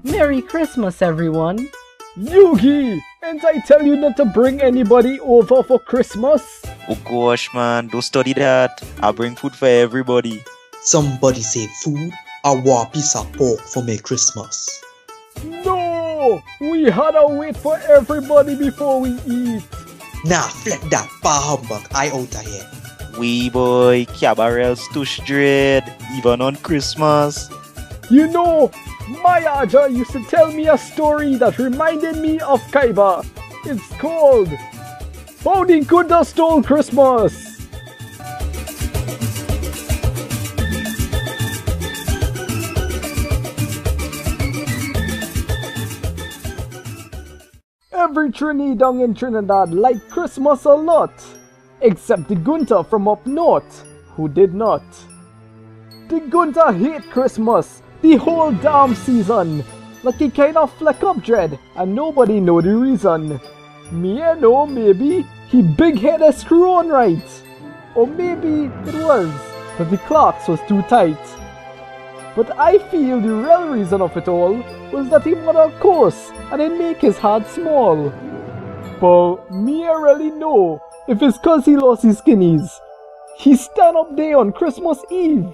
Merry Christmas, everyone! Yugi! And I tell you not to bring anybody over for Christmas? Oh gosh, man, don't study that. I'll bring food for everybody. Somebody say food, I want a piece of pork for my Christmas. No! We had to wait for everybody before we eat. Nah, flip that bar humbug, I out of here. Wee boy, cabarels tush dread, even on Christmas. You know, my Aja used to tell me a story that reminded me of Kaiba. It's called How the Gunta Stole Christmas. Every Trini down in Trinidad liked Christmas a lot, except the Gunta from up north, who did not. The Gunta hate Christmas the whole damn season, like he kinda fleck up dread and nobody know the reason. Me I know maybe he big-headed screw on right, or maybe it was that the clocks was too tight. But I feel the real reason of it all was that he wanna course and it make his heart small. But me I really know if it's cause he lost his skinnies. He stand up there on Christmas Eve,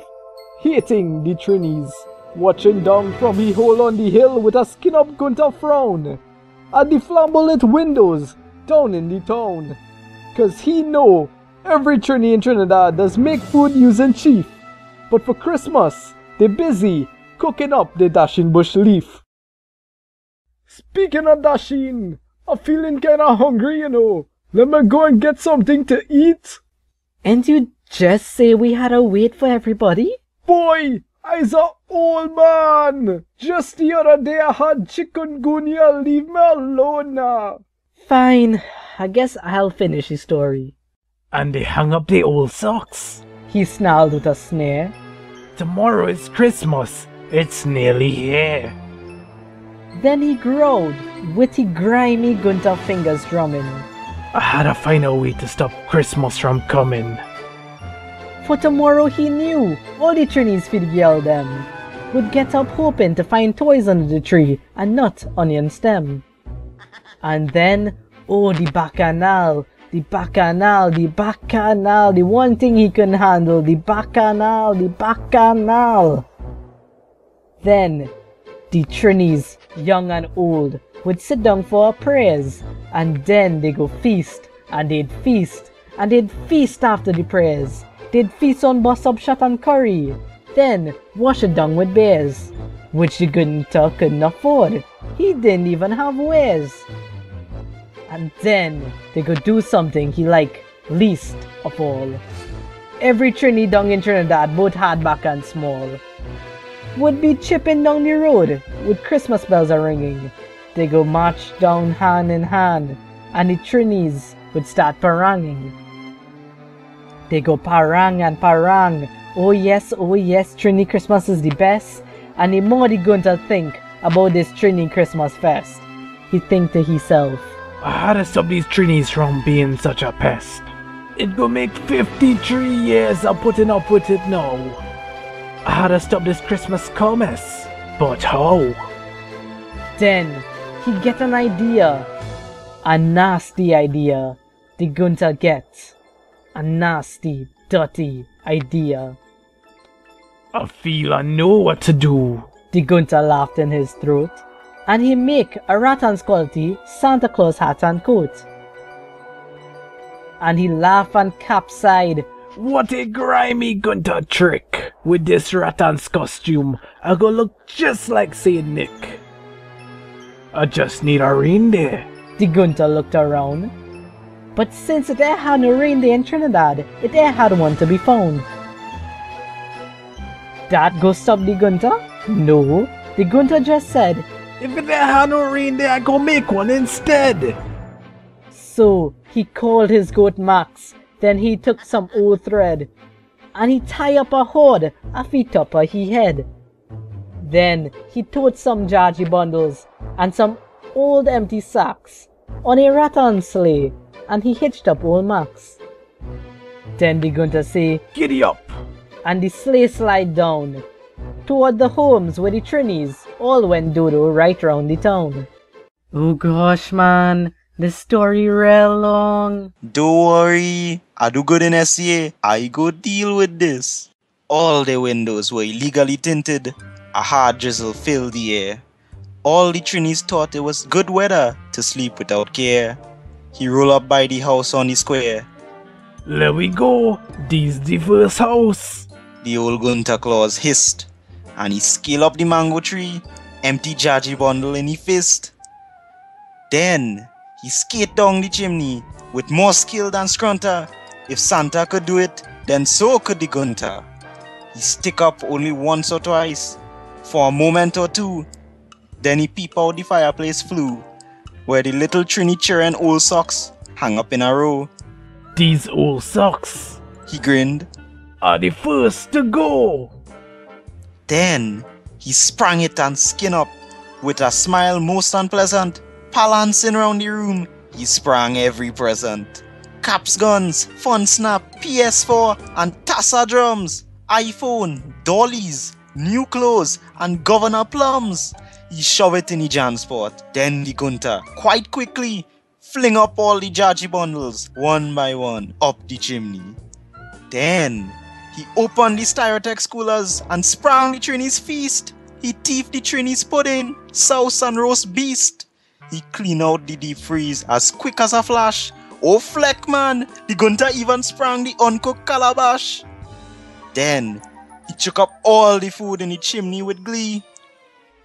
hating the Trinis, watching down from he hole on the hill with a skin up Gunter frown, at the flamboyant windows down in the town. Cause he know every Trini in Trinidad does make food using chief, but for Christmas they busy cooking up the dashing bush leaf. Speaking of dashing, I'm feeling kinda hungry, you know. Let me go and get something to eat. And you just say we had to wait for everybody? Boy, I's a old man. Just the other day I had chikungunya. Leave me alone now. Fine, I guess I'll finish the story. And they hung up their old socks. He snarled with a sneer. Tomorrow is Christmas. It's nearly here. Then he growled, with his grimy Gunter fingers drumming. I had to find a way to stop Christmas from coming. For tomorrow he knew all the Trinis fe'd yell them would get up hoping to find toys under the tree and not onion stem. And then, oh the bacchanal, the bacchanal, the bacchanal, the one thing he couldn't handle, the bacchanal, the bacchanal. Then, the Trinis, young and old, would sit down for a prayers, and then they go feast, and they'd feast, and they'd feast after the prayers. They'd feast on bus up shot and curry, then wash it down with bears, which the Gunter couldn't afford. He didn't even have wares. And then they could do something he liked least of all. Every Trini down in Trinidad, both hardback and small, would be chipping down the road with Christmas bells a ringing. They go march down hand in hand, and the Trinis would start paranging. They go parang and parang. Oh yes, Trini Christmas is the best. And the more the Gunter think about this Trini Christmas fest, he think to himself, I had to stop these Trinis from being such a pest. It go make 53 years of putting up with it now. I had to stop this Christmas commerce, but how? Then he get an idea, a nasty idea. The Gunter gets a nasty, dirty idea. I feel I know what to do. The Gunter laughed in his throat, and he make a rattan's quality Santa Claus hat and coat. And he laughed and capsized. What a grimy Gunter trick! With this rattan's costume, I go look just like Saint Nick. I just need a reindeer. The Gunter looked around, but since it had no reindeer in Trinidad, it had one to be found. That go stop the Gunter? No, the Gunter just said, if it had no reindeer, I go make one instead. So he called his goat Max. Then he took some old thread, and he tie up a hood off the top of his head. Then he toted some jargy bundles and some old empty sacks on a rattan sleigh, and he hitched up old Max. Then the Gunter say, giddy up, and the sleigh slide down toward the homes where the Trinis all went dodo right round the town. Oh gosh, man, the story real long. Don't worry, I do good in SCA. I go deal with this. All the windows were illegally tinted. A hard drizzle filled the air. All the Trinis thought it was good weather to sleep without care. He rolled up by the house on the square. Let we go. This the first house. The old Gunter claws hissed, and he scaled up the mango tree, empty Jaji bundle in his fist. Then he skate down the chimney with more skill than Scrunter. If Santa could do it, then so could the Gunter. He stick up only once or twice, for a moment or two. Then he peep out the fireplace flue, where the little Trini children old socks hang up in a row. These old socks He grinned. are the first to go. Then he sprang it and skin up, with a smile most unpleasant, balancing round the room. He sprang every present. Caps, guns, fun snap, PS4 and Tassa drums, iPhone, dollies, new clothes and Governor plums. He shove it in the jam spot. Then the Gunter, quite quickly, fling up all the Jaji bundles, one by one, up the chimney. Then he opened the Stereotex coolers and sprang the Trini's feast. He thieved the Trini's pudding, sauce and roast beast. He cleaned out the deep freeze as quick as a flash. Oh fleck man, the Gunter even sprang the uncooked calabash. Then he took up all the food in the chimney with glee.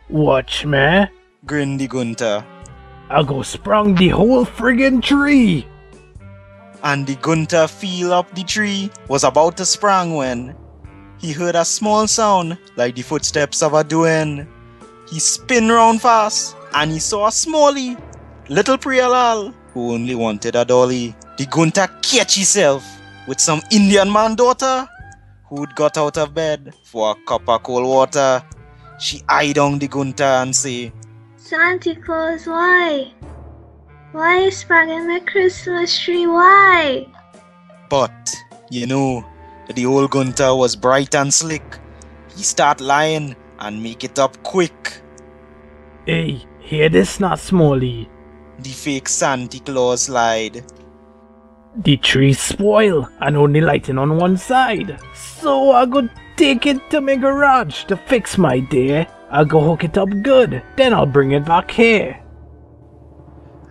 Watch me. Grinned the Gunter. I go sprung the whole friggin' tree. And the Gunter feel up the tree, was about to sprang when he heard a small sound like the footsteps of a duen. He spin round fast and he saw a smallie, little Priyalal, who only wanted a dolly. The Gunter catch himself with some Indian man daughter who'd got out of bed for a cup of cold water. She eyed down the Gunter and say, Santa Claus, why? Why you sprung my Christmas tree? Why? But, you know, the old Gunter was bright and slick. He start lying and make it up quick. Hey, hear this not Smalley. The fake Santa Claus lied. The tree spoil and only lighting on one side. So I go take it to my garage to fix my day. I go hook it up good, then I'll bring it back here.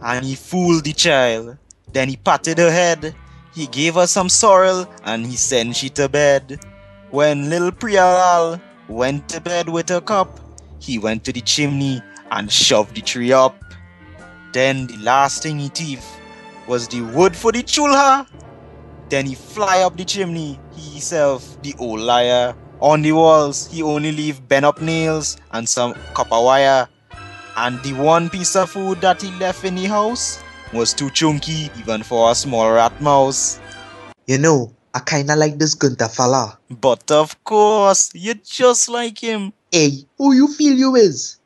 And he fooled the child. Then he patted her head. He gave her some sorrel and he sent she to bed. When little Priyalal went to bed with her cup, he went to the chimney and shoved the tree up. Then the last thing he thief was the wood for the chulha. Then he fly up the chimney, he himself, the old liar. On the walls, he only leave bent up nails and some copper wire. And the one piece of food that he left in the house was too chunky even for a small rat mouse. You know, I kinda like this Gunter fella. But of course, you're just like him. Hey, who you feel you is?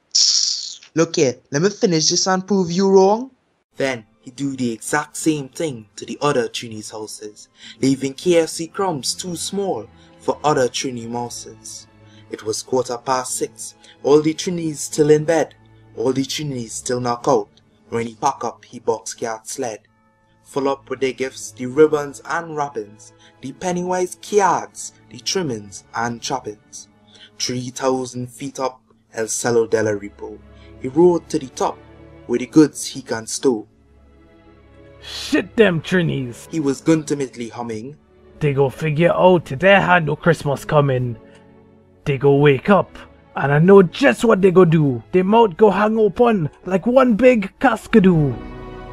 Look here, let me finish this and prove you wrong. Then he do the exact same thing to the other Trini's houses, leaving KFC crumbs too small for other Trini mouses. It was 6:15, all the Trinis still in bed, all the Trinis still knock out, when he pack up he box cat sled. Full up with their gifts, the ribbons and wrappings, the pennywise cards, the trimmings and trappings. 3,000 feet up El Cielo de la Repo, he rode to the top, where the goods he can stow. Shit them Trinis. He was guntimately humming. They go figure out they had no Christmas coming. They go wake up, and I know just what they go do. Their mouth go hang open like one big cascadoo.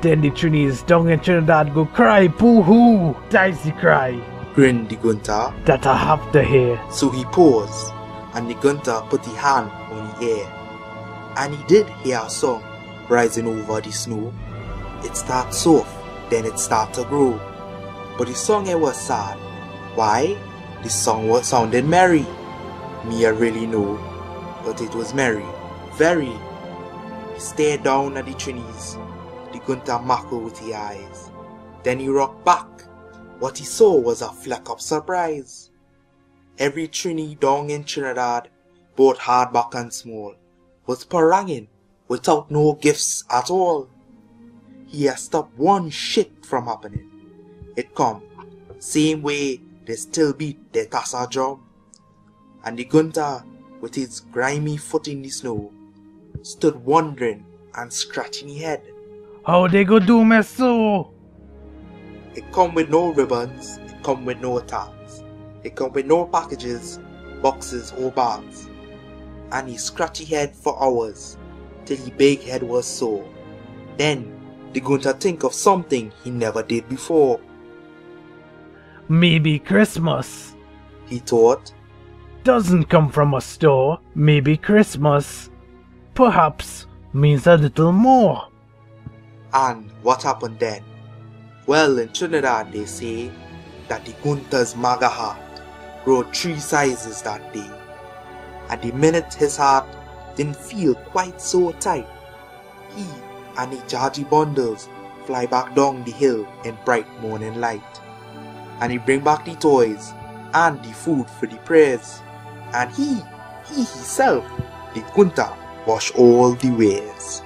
Then the Trinis down in Trinidad go cry boo-hoo, dies the cry. Grinned the Gunter. That I have to hear. So he paused, and the Gunter put his hand on the air. And he did hear a song rising over the snow. It starts soft, then it starts to grow. But the song it was sad. Why? The song was sounded merry. Me I really know, but it was merry, very. He stared down at the Trinis, the Gunter mackled with his eyes. Then he rocked back. What he saw was a fleck of surprise. Every Trini down in Trinidad, both hardback and small, was paranging without no gifts at all. He has stopped one shit from happening. It come, same way they still beat their tassa drum. And the Gunter, with his grimy foot in the snow, stood wondering and scratching his head. How they go do me so? It come with no ribbons, it come with no tags, it come with no packages, boxes or bags. And he scratched his head for hours, till his big head was sore. Then the Gunter think of something he never did before. Maybe Christmas. He thought, Doesn't come from a store. Maybe Christmas. Perhaps means a little more. and what happened then? Well, in Trinidad they say that the Gunter's maga heart grew 3 sizes that day. And the minute his heart didn't feel quite so tight, he and the Jaji bundles fly back down the hill in bright morning light. And he bring back the toys and the food for the prayers. And he himself, the Gunter, wash all the ways.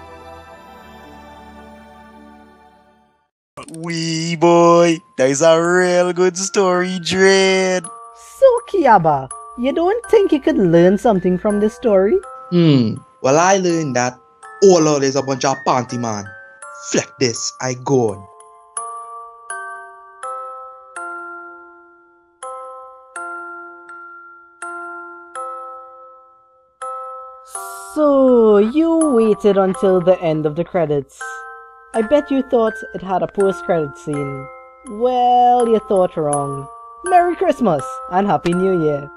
Wee boy, that is a real good story, Dread. So, Kiaba, you don't think you could learn something from this story? Well, I learned that all of is a bunch of panty man. Flip this, I gone. So, you waited until the end of the credits. I bet you thought it had a post-credit scene. Well, you thought wrong. Merry Christmas and Happy New Year.